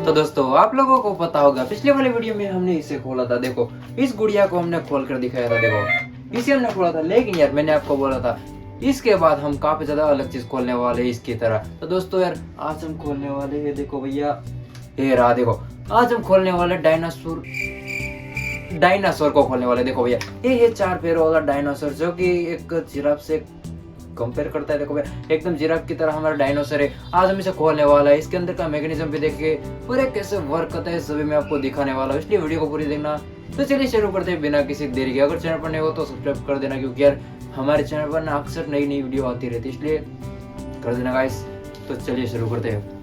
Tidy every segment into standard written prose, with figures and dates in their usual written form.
तो दोस्तों आप लोगों को पता होगा पिछले वाले वीडियो में हमने इसे खोला था। देखो इस गुड़िया को हमने खोल कर दिखाया था। देखो इसे हमने खोला था, लेकिन यार मैंने आपको बोला था इसके बाद हम काफी ज्यादा अलग चीज खोलने वाले हैं इसकी तरह। तो दोस्तों यार आज हम खोलने वाले हैं, देखो भैया ये रहा। देखो आज हम खोलने वाले डायनासोर को खोलने वाले। देखो भैया ये है 4 पैरों वाला डायनासोर जो कि एक जिराफ से कंपेयर करता है। देखो भैया एकदम जिराफ की तरह हमारा डायनासोर है। आज हम इसे खोलने वाला है, इसके अंदर का मैकेनिज्म भी देखेंगे और ये कैसे वर्क करता है सभी मैं आपको दिखाने वाला हूँ, इसलिए वीडियो को पूरी देखना। तो चलिए शुरू करते हैं बिना किसी देरी के। अगर चैनल पर नए हो तो सब्सक्राइब कर देना, क्योंकि यार हमारे चैनल पर ना अक्सर नई नई वीडियो आती रहती है, इसलिए कर देना गाइस। तो चलिए शुरू करते हैं।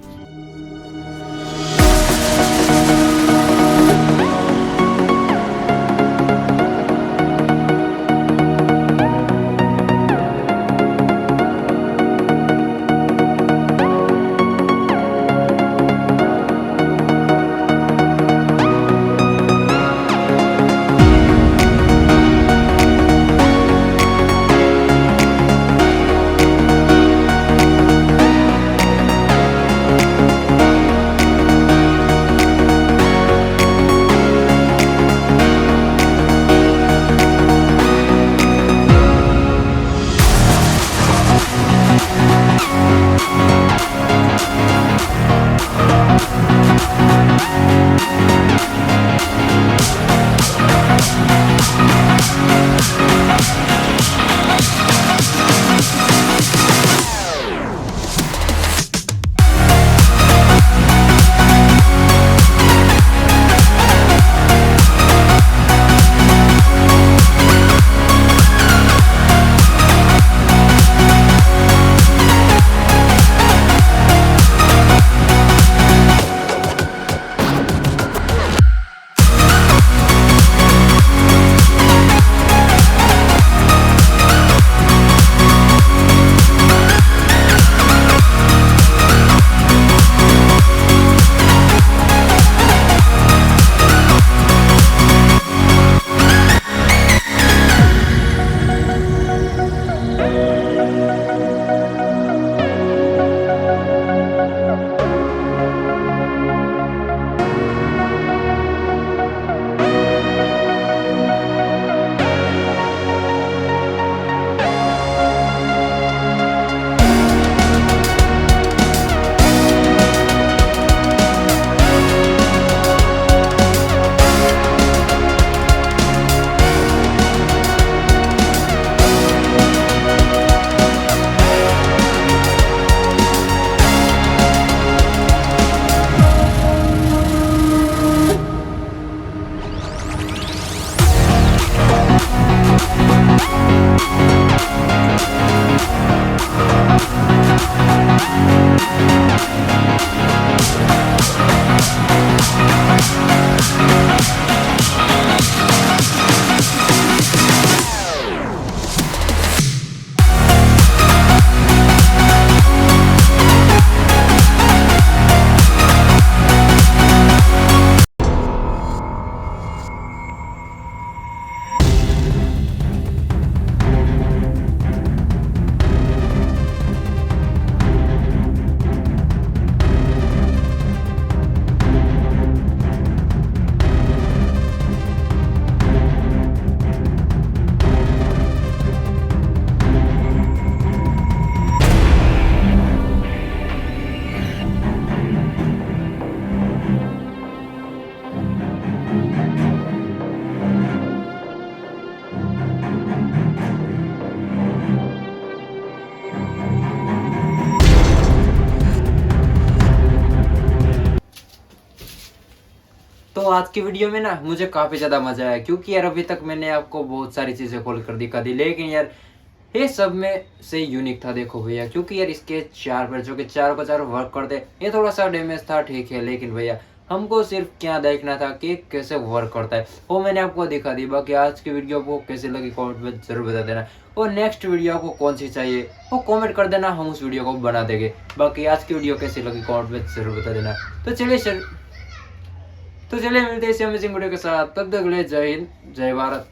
तो आज की वीडियो में ना मुझे काफी ज्यादा मजा आया, क्योंकि यार अभी तक मैंने आपको बहुत सारी चीजें खोल कर दिखा दी, लेकिन यार ये सब में से यूनिक था। देखो भैया क्योंकि यार इसके 4 पैर जो कि चारों का चारों वर्क करते, ये थोड़ा सा डैमेज था ठीक है, लेकिन भैया हमको सिर्फ क्या देखना था कि कैसे वर्क करता है, वो मैंने आपको दिखा दी। बाकी आज की वीडियो आपको कैसे लगी कमेंट में जरूर बता देना, और नेक्स्ट वीडियो आपको कौन सी चाहिए वो कमेंट कर देना, हम उस वीडियो को बना देंगे। बाकी आज की वीडियो कैसी लगी कमेंट में जरूर बता देना। तो चलिए मिलते हैं इसी अमेजिंग वीडियो के साथ, तब तक के लिए जय हिंद जय भारत।